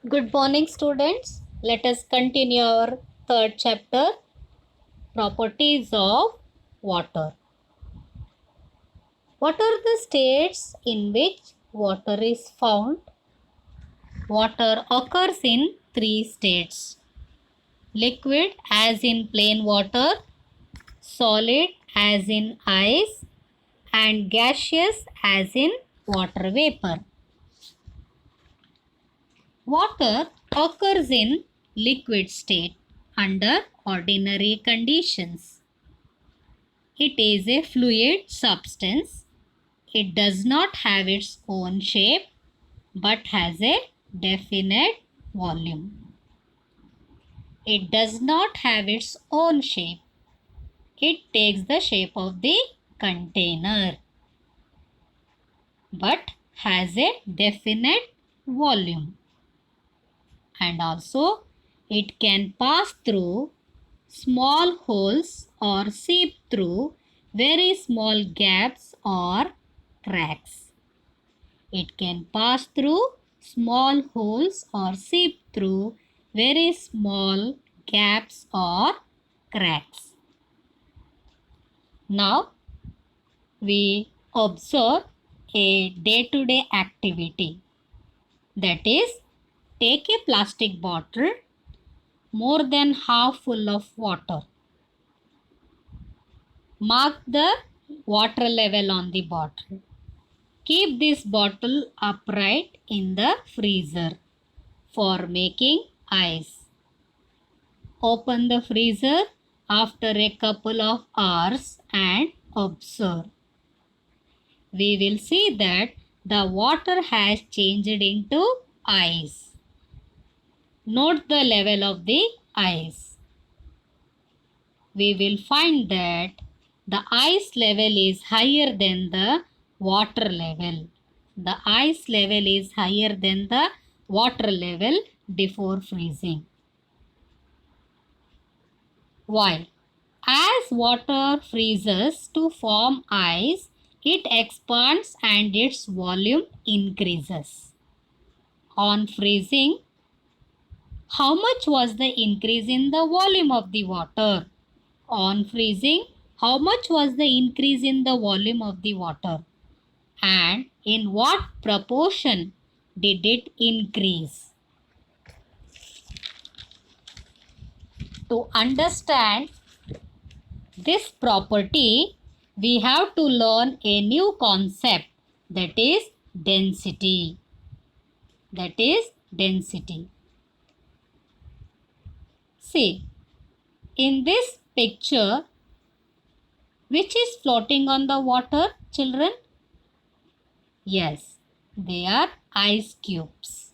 Good morning, students. Let us continue our third chapter, Properties of Water. What are the states in which water is found? Water occurs in three states. Liquid as in plain water, solid as in ice, and gaseous as in water vapor. Water occurs in liquid state under ordinary conditions. It is a fluid substance. It does not have its own shape but has a definite volume. It does not have its own shape. It takes the shape of the container but has a definite volume. And also it can pass through small holes or seep through very small gaps or cracks. It can pass through small holes or seep through very small gaps or cracks. Now we observe a day-to-day activity, that is, take a plastic bottle more than half full of water. Mark the water level on the bottle. Keep this bottle upright in the freezer for making ice. Open the freezer after a couple of hours and observe. We will see that the water has changed into ice. Note the level of the ice. We will find that the ice level is higher than the water level. The ice level is higher than the water level before freezing. Why? As water freezes to form ice, it expands and its volume increases. On freezing, how much was the increase in the volume of the water? On freezing, how much was the increase in the volume of the water? And in what proportion did it increase? To understand this property, we have to learn a new concept, that is density. That is density. See, in this picture, which is floating on the water, children? Yes, they are ice cubes.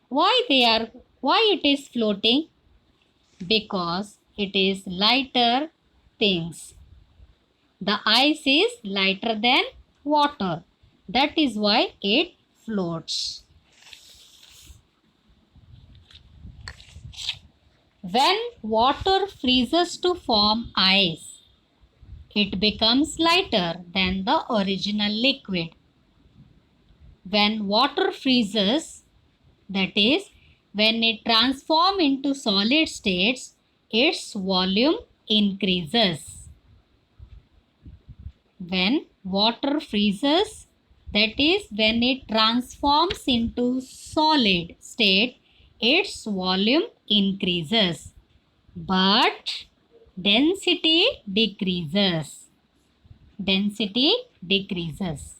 Why it is floating? Because it is lighter things. The ice is lighter than water. That is why it floats. When water freezes to form ice, it becomes lighter than the original liquid. When water freezes, that is, when it transforms into solid states, its volume increases. When water freezes, that is, when it transforms into solid state, its volume increases. But density decreases. Density decreases.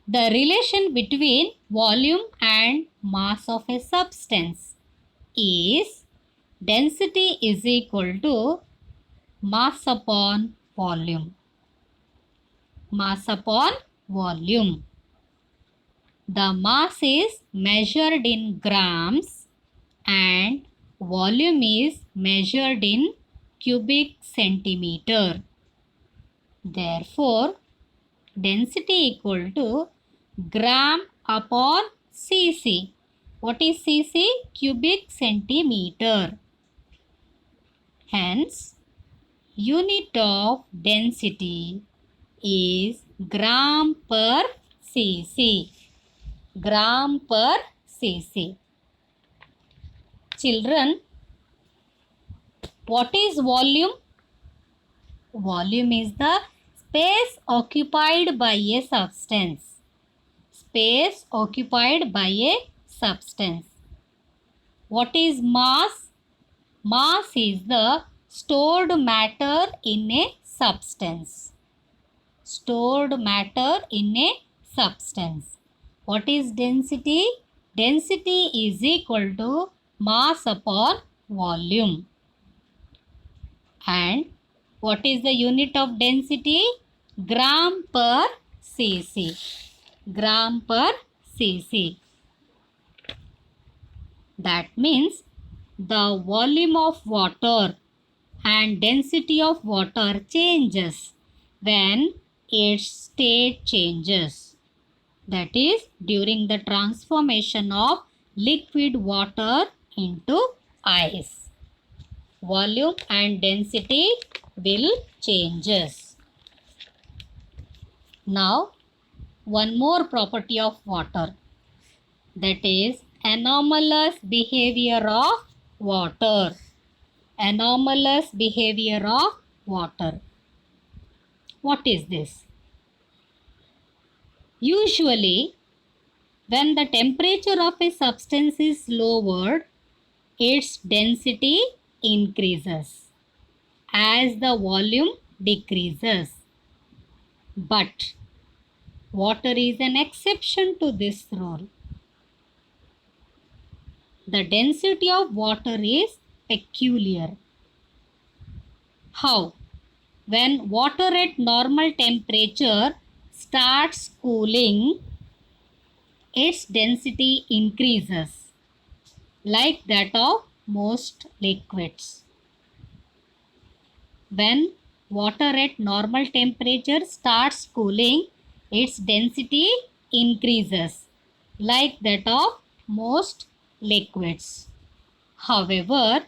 The relation between volume and mass of a substance is density is equal to mass upon volume. Mass upon volume. The mass is measured in grams and volume is measured in cubic centimeter. Therefore, density equal to gram upon cc. What is cc? Cubic centimeter. Hence, unit of density is gram per cc. gram per cc. Children, what is volume? Volume is the space occupied by a substance. Space occupied by a substance. What is mass? Mass is the stored matter in a substance. Stored matter in a substance. What is density? Density is equal to mass upon volume. And what is the unit of density? Gram per cc. Gram per cc. That means the volume of water and density of water changes when its state changes. That is during the transformation of liquid water into ice. Volume and density will changes. Now, one more property of water, that is anomalous behavior of water. Anomalous behavior of water. What is this? Usually, when the temperature of a substance is lowered, its density increases as the volume decreases. But water is an exception to this rule. The density of water is peculiar. How? When water at normal temperature starts cooling, its density increases like that of most liquids. When water at normal temperature starts cooling, its density increases like that of most liquids. However,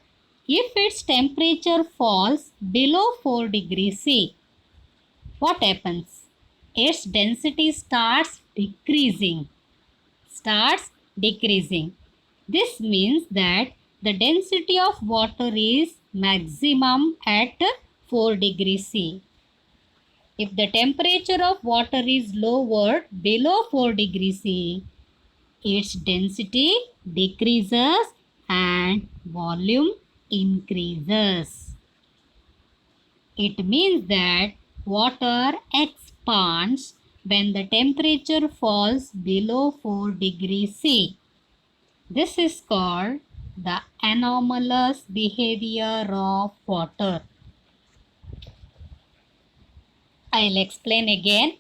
if its temperature falls below 4 degrees C, what happens? Its density starts decreasing. This means that the density of water is maximum at 4 degrees C. If the temperature of water is lowered below 4 degrees C, its density decreases and volume increases. It means that water expands when the temperature falls below 4 degrees C. This is called the anomalous behavior of water. I'll explain again.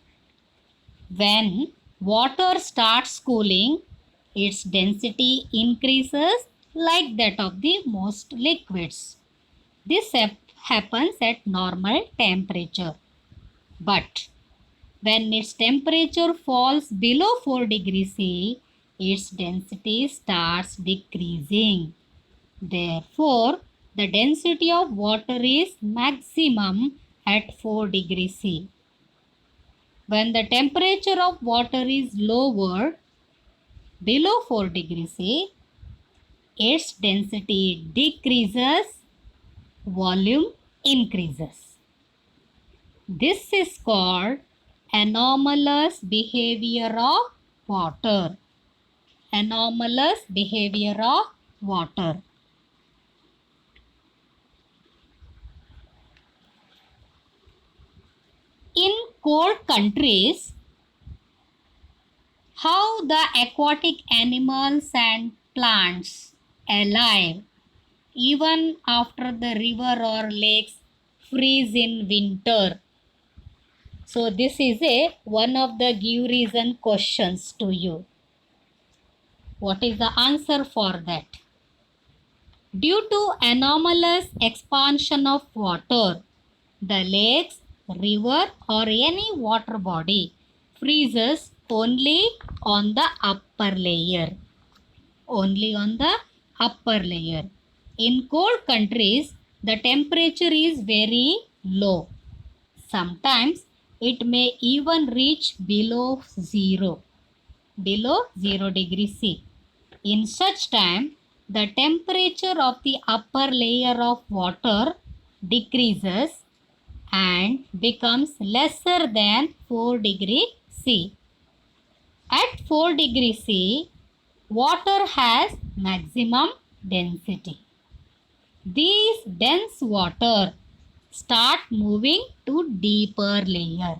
When water starts cooling, its density increases like that of the most liquids. This happens at normal temperature. But when its temperature falls below 4 degrees C, its density starts decreasing. Therefore, the density of water is maximum at 4 degrees C. When the temperature of water is lowered below 4 degrees C, its density decreases, volume increases. This is called anomalous behavior of water. Anomalous behavior of water. In cold countries, how the aquatic animals and plants alive even after the river or lakes freeze in winter. So this is one of the give reason questions to you. What is the answer for that? Due to anomalous expansion of water, the lakes, river or any water body freezes only on the upper layer. Only on the upper layer. In cold countries, the temperature is very low. Sometimes it may even reach below zero. below 0 degree C. In such time, the temperature of the upper layer of water decreases and becomes lesser than 4 degree C. At 4 degree C, water has maximum density. These dense water start moving to deeper layer.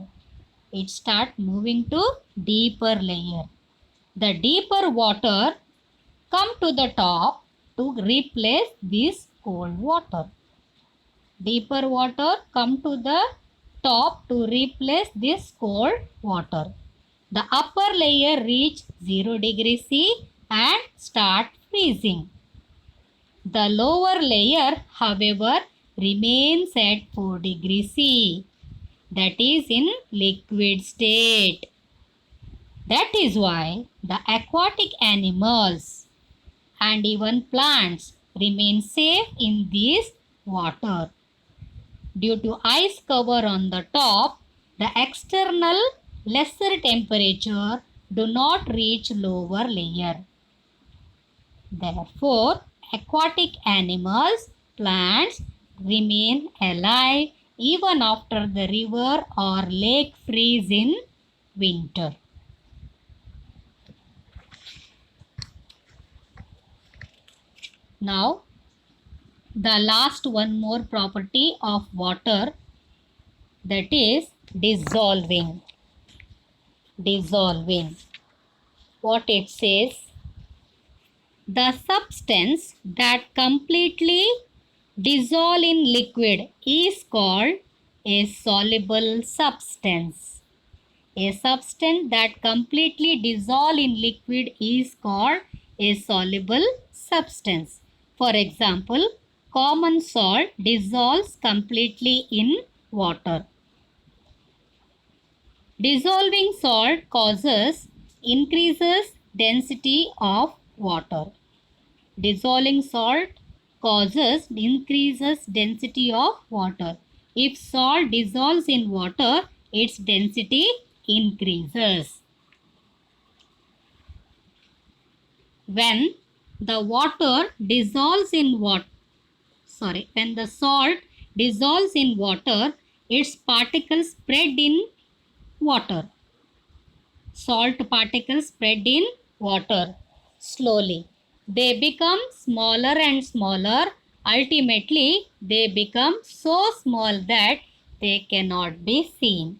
It start moving to deeper layer. The deeper water come to the top to replace this cold water. Deeper water come to the top to replace this cold water. The upper layer reach 0 degree C and start freezing. The lower layer, however, remains at 4 degree C, that is in liquid state. That is why the aquatic animals and even plants remain safe in this water. Due to ice cover on the top, the external lesser temperature do not reach lower layer. Therefore, aquatic animals, plants remain alive even after the river or lake freeze in winter. Now, the last one more property of water, that is dissolving. Dissolving. What it says? The substance that completely dissolve in liquid is called a soluble substance. A substance that completely dissolve in liquid is called a soluble substance. For example, common salt dissolves completely in water. Dissolving salt increases density of water. Dissolving salt increases density of water. If salt dissolves in water, its density increases. When the salt dissolves in water, its particles spread in water. Salt particles spread in water slowly. They become smaller and smaller. Ultimately, they become so small that they cannot be seen.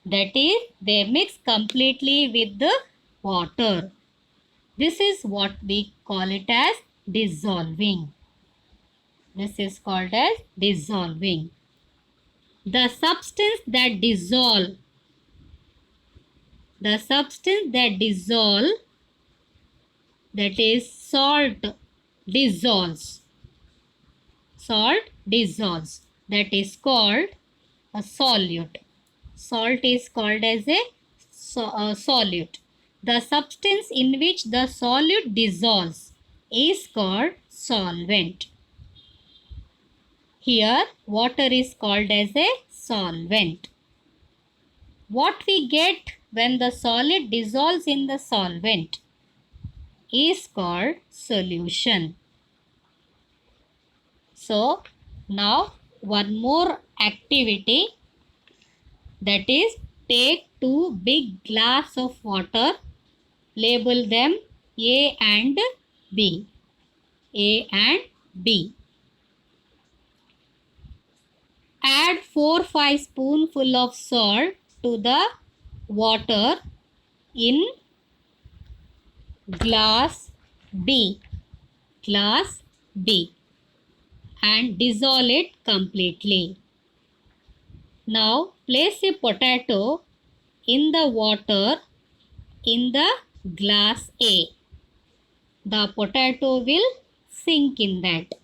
That is, they mix completely with the water. This is what we call it as dissolving. This is called as dissolving. The substance that dissolve, that is salt dissolves. Salt dissolves. That is called a solute. Salt is called as a solute. The substance in which the solute dissolves is called solvent. Here, water is called as a solvent. What we get when the solid dissolves in the solvent is called solution. So, now one more activity, that is take 2 big glass of water, label them A and B. A and B. Add 4-5 spoonful of salt to the water in glass B. Glass B. And dissolve it completely. Now place a potato in the water in the glass A. The potato will sink in that.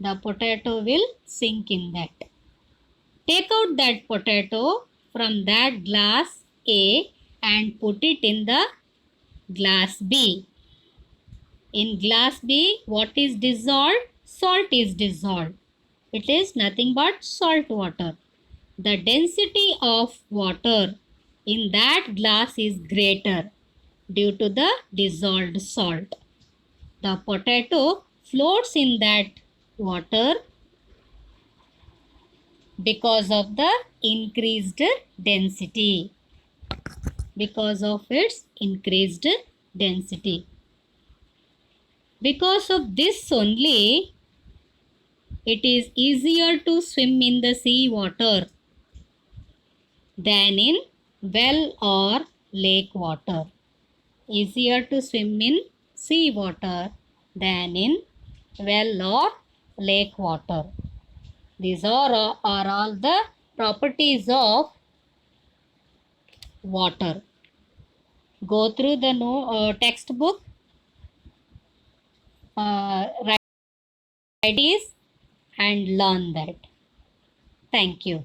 The potato will sink in that. Take out that potato from that glass A and put it in the glass B. In glass B, what is dissolved? Salt is dissolved. It is nothing but salt water. The density of water in that glass is greater. due to the dissolved salt. The potato floats in that water because of the increased density. Because of its increased density. Because of this only, it is easier to swim in the sea water than in well or lake water. Easier to swim in sea water than in well or lake water. These are all the properties of water. Go through the textbook, write it and learn that. Thank you.